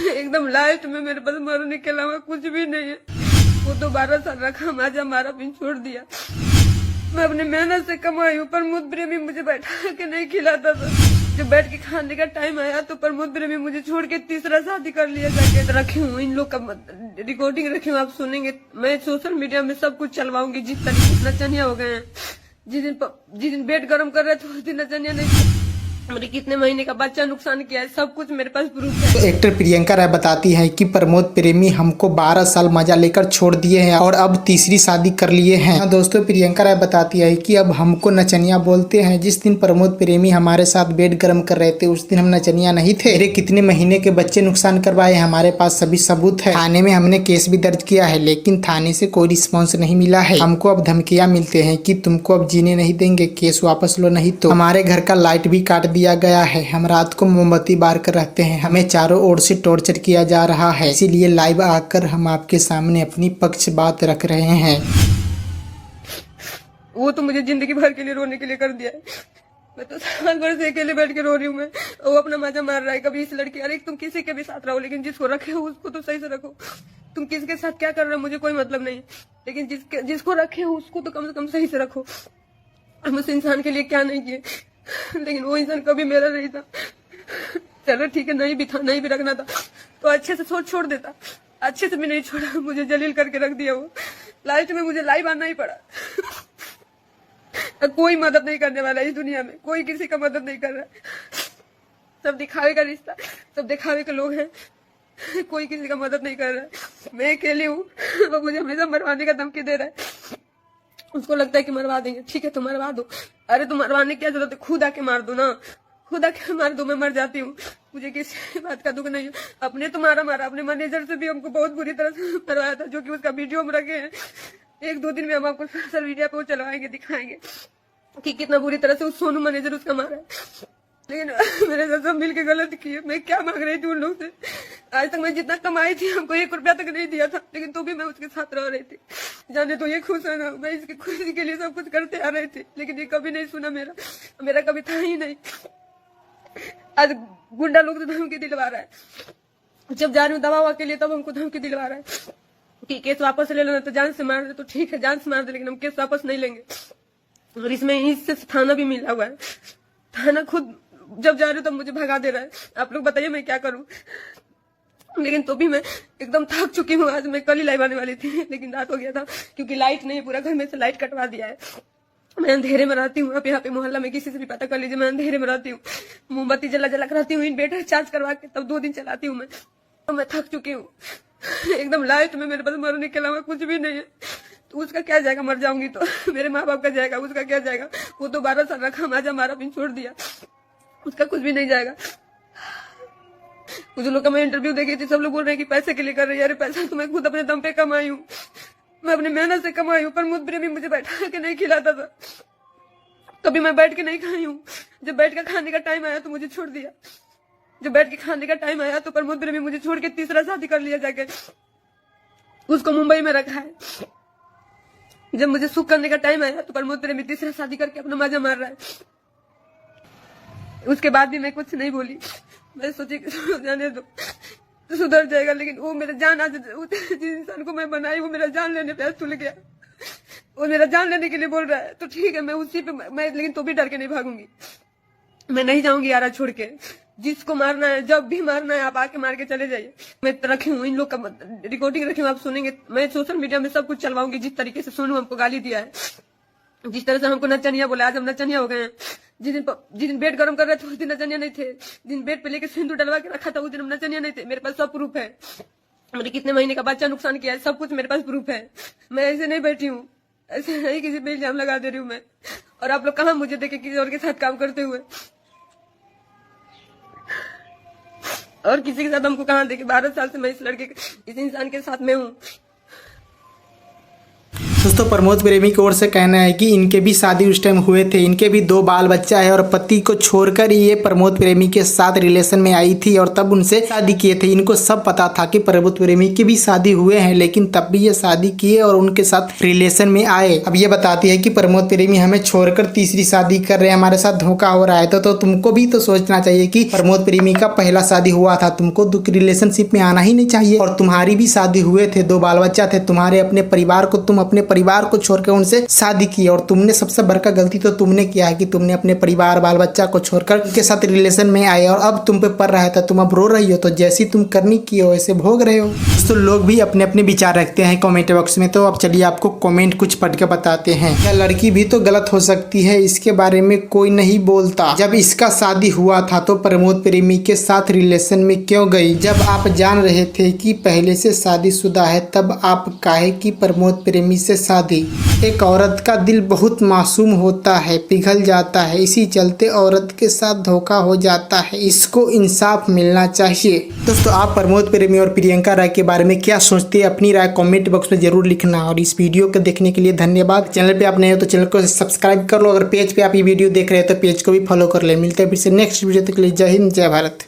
एकदम लास्ट में मेरे पास मरने के अलावा कुछ भी नहीं है। वो तो 12 साल रखा, माजा मारा, फिर छोड़ दिया। मैं अपने मेहनत से कमाई हूँ। प्रमोद प्रेमी मुझे बैठा के नहीं खिलाता था। जब बैठ के खाने का टाइम आया तो प्रमोद प्रेमी मुझे छोड़ के तीसरा शादी कर लिया। जाके रखी हूँ, इन लोग का रिकॉर्डिंग रखी हूँ, आप सुनेंगे। मैं सोशल मीडिया में सब कुछ चलवाऊंगी। जिस तरीके से नचनिया हो गए हैं, जिस दिन पेट गर्म कर रहे थे उस दिन नचनिया नहीं। मेरे कितने महीने का बच्चा नुकसान किया है, सब कुछ मेरे पास प्रूफ है। तो एक्टर प्रियंका राय बताती हैं कि प्रमोद प्रेमी हमको 12 साल मजा लेकर छोड़ दिए हैं और अब तीसरी शादी कर लिए हैं। हाँ दोस्तों, प्रियंका राय बताती है कि अब हमको नचनिया बोलते हैं। जिस दिन प्रमोद प्रेमी हमारे साथ बेड गर्म कर रहे थे उस दिन हम नचनिया नहीं थे। मेरे कितने महीने के बच्चे नुकसान करवाए, हमारे पास सभी सबूत है। थाने में हमने केस भी दर्ज किया है, लेकिन थाने से कोई रिस्पॉन्स नहीं मिला है। हमको अब धमकियाँ मिलते हैं कि तुमको अब जीने नहीं देंगे, केस वापस लो नहीं तो। हमारे घर का लाइट भी काट दिया गया है, हम रात को मोमबत्ती बार कर रहते हैं, हमें चारों ओर से टॉर्चर किया जा रहा है। इसीलिए लाइव आकर हम आपके सामने अपनी पक्ष बात रख रहे हैं। वो तो मुझे जिंदगी भर के लिए रोने के लिए कर दिया है। मैं तो साल भर से अकेले बैठ के रो रही हूँ। मैं वो अपना मजा मार रहा है। कभी इस लड़की, अरे तुम किसी के भी साथ रहो, लेकिन जिसको रखे हो उसको तो सही से रखो। तुम किसके साथ क्या कर रहे हो मुझे कोई मतलब नहीं, लेकिन जिसको रखे हो उसको तो कम से कम सही से रखो। हम उस इंसान के लिए क्या नहीं किए, लेकिन वो इंसान कभी मेरा नहीं था। चलो ठीक है, नहीं भी था, नहीं भी रखना था तो अच्छे से सोच छोड़ देता। अच्छे से भी नहीं छोड़ा, मुझे जलील करके रख दिया वो। लास्ट में मुझे लाइव आना ही पड़ा। कोई मदद नहीं करने वाला इस दुनिया में, कोई किसी का मदद नहीं कर रहा है। सब दिखावे का रिश्ता, सब दिखावे के लोग हैं। कोई किसी का मदद नहीं कर रहा है। मैं अकेली हूँ, वो मुझे हमेशा मरवाने का धमकी दे रहा है। उसको लगता है कि मरवा देंगे, ठीक है तो मरवा दो। अरे तो मरवाने की क्या जरूरत है, खुद आके मार दो ना, खुद आके मार दो, मैं मर जाती हूँ। मुझे किसी बात का दुख नहीं है। अपने तो मारा, अपने मैनेजर से भी हमको बहुत बुरी तरह से मरवाया था, जो कि उसका वीडियो हम रखे हैं। 1-2 दिन में हम आपको सोशल मीडिया पे वो चलवाएंगे, दिखाएंगे कि कितना बुरी तरह से उस सोनू मैनेजर उसका मारा है। लेकिन मेरे साथ सब मिलके गलत किए। मैं क्या मांग रही थी उन लोग से? आज तक मैं जितना कमाई थी हमको 1 रुपया तक नहीं दिया था, लेकिन तो भी मैं उसके साथ रह रही थी। जाने तो ये खुश है ना, मैं इसकी खुशी के लिए सब कुछ करते आ रही थी, लेकिन ये कभी नहीं सुना मेरा कभी था ही नहीं। आज गुंडा लोग तो धमकी दिलवा रहा है। जब जा रही हूँ दवा के लिए तब हमको धमकी दिलवा रहा है कि केस वापस ले लेना, तो जान से मार दे। तो ठीक है, जान से मार दे, लेकिन हम केस वापस नहीं लेंगे। और इसमें इससे थाना भी मिला हुआ है। थाना खुद जब जा रही हूँ तब मुझे भगा दे रहा है। आप लोग बताइए मैं क्या करूं? लेकिन तो भी मैं एकदम थक चुकी हूँ। आज मैं कल ही लाइव आने वाली थी, लेकिन रात हो गया था क्योंकि लाइट नहीं है, पूरा घर में से लाइट कटवा दिया है। मैं अंधेरे में रहती हूँ। आप यहाँ पे मोहल्ला में किसी से भी पता कर लीजिए, मैं अंधेरे में रहती हूँ। मोमबत्ती जला कर रहती हूँ, इन्वर्टर चार्ज करवा के तब 2 दिन चलाती हूँ। मैं थक चुकी हूँ। एकदम लाइट में मेरे पास मरने के अलावा कुछ भी नहीं है। तो उसका क्या जाएगा, मर जाऊंगी तो मेरे माँ बाप का जाएगा, उसका क्या जाएगा? वो तो 12 साल रखा, माजा मारा, फिर छोड़ दिया। उसका कुछ भी नहीं जाएगा। कुछ लोग का मैं इंटरव्यू देखी थी, सब लोग बोल रहे हैं कि पैसे के लिए कर रही है। अरे पैसा तो मैं खुद अपने दम पे कमाई हूँ, मैं अपने मेहनत से कमाई हूँ। प्रमोद प्रेमी मुझे बैठा के नहीं खिलाता था, कभी मैं बैठ के नहीं खाई हूँ। जब बैठ के खाने का टाइम आया तो मुझे छोड़ दिया। जब बैठ के खाने का टाइम आया तो प्रमोद प्रेमी मुझे छोड़ के तीसरा शादी कर लिया जाके। उसको मुंबई में रखा है। जब मुझे सुख करने का टाइम आया तो प्रमोद प्रेमी तीसरा शादी करके अपना मजा मार रहा है। उसके बाद भी मैं कुछ नहीं बोली। मैं सोची जाने दो तो सुधर जाएगा, लेकिन वो मेरा जान, आज जिस इंसान को मैं बनाई वो मेरा जान लेने पे तुल गया। वो मेरा जान लेने के लिए बोल रहा है, तो ठीक है मैं उसी पे मैं, लेकिन तो भी डर के नहीं भागूंगी। मैं नहीं जाऊंगी यारा छोड़ के। जिसको मारना है, जब भी मारना है आप आके मार के चले जाइए। मैं रखी हूँ, इन लोग का रिकॉर्डिंग रखी हूँ, आप सुनेंगे। मैं सोशल मीडिया में सब कुछ चलवाऊंगी। जिस तरीके से सोनू हमको गाली दिया है, जिस तरह से हमको नचनिया बोला, आज हम नचनिया हो गए हैं। जिस दिन बेड गर्म कर रहे थे उस दिन नचनिया नहीं थे। दिन बेड पे लेके सिंदूर डलवा के रखा था उस दिन हम नचनिया नहीं थे। मेरे पास सब प्रूफ है। मेरे कितने महीने का बच्चा नुकसान किया है, सब कुछ मेरे पास प्रूफ है। मैं ऐसे नहीं बैठी हूँ, ऐसे नहीं किसी पे इल्जाम लगा दे रही हूँ मैं। और आप लोग कहाँ मुझे देखे किसी और के साथ काम करते हुए, और किसी के साथ हमको कहाँ देखे? 12 साल से मैं इस लड़के, इस इंसान के साथ में हूँ। दोस्तों प्रमोद प्रेमी की ओर से कहना है कि इनके भी शादी उस टाइम हुए थे, इनके भी 2 बाल बच्चा है और पति को छोड़कर ये प्रमोद प्रेमी के साथ रिलेशन में आई थी और तब उनसे शादी किए थे। इनको सब पता था कि प्रमोद प्रेमी की भी शादी हुए हैं, लेकिन तब भी ये शादी किए और उनके साथ रिलेशन में आए। अब ये बताती है कि प्रमोद प्रेमी हमें छोड़कर तीसरी शादी कर रहे हैं, हमारे साथ धोखा हो रहा है। तो तुमको भी तो सोचना चाहिए कि प्रमोद प्रेमी का पहला शादी हुआ था, तुमको रिलेशनशिप में आना ही नहीं चाहिए। और तुम्हारी भी शादी हुए थे, 2 बाल बच्चा थे, तुम्हारे अपने परिवार को, तुम अपने परिवार को छोड़कर उनसे शादी की। और तुमने सबसे बड़का गलती तो तुमने किया है कि तुमने अपने परिवार बाल बच्चा को छोड़कर उनके साथ रिलेशन में आए और अब तुम पे पड़ रहा है, तो तुम अब रो रही हो। तो जैसी तुम करनी की हो वैसे भोग रहे हो। तो लोग भी अपने अपने विचार रखते हैं कमेंट बॉक्स में। तो अब चलिए आपको कमेंट कुछ पढ़ के बताते हैं। क्या लड़की भी तो गलत हो सकती है, इसके बारे में कोई नहीं बोलता। जब इसका शादी हुआ था तो प्रमोद प्रेमी के साथ रिलेशन में क्यों गई? जब आप जान रहे थे कि पहले से शादीशुदा है तब आप काहे की प्रमोद प्रेमी से शादी? एक औरत का दिल बहुत मासूम होता है, पिघल जाता है, इसी चलते औरत के साथ धोखा हो जाता है। इसको इंसाफ मिलना चाहिए। दोस्तों आप प्रमोद प्रेमी और प्रियंका राय के बारे में क्या सोचते हैं? अपनी राय कमेंट बॉक्स में जरूर लिखना। और इस वीडियो को देखने के लिए धन्यवाद। चैनल पे आप नए हो तो चैनल को सब्सक्राइब कर लो। अगर पेज पे आप ये वीडियो देख रहे हो तो पेज को भी फॉलो कर ले। मिलते हैं फिर से नेक्स्ट वीडियो तक के लिए। जय हिंद, जय भारत।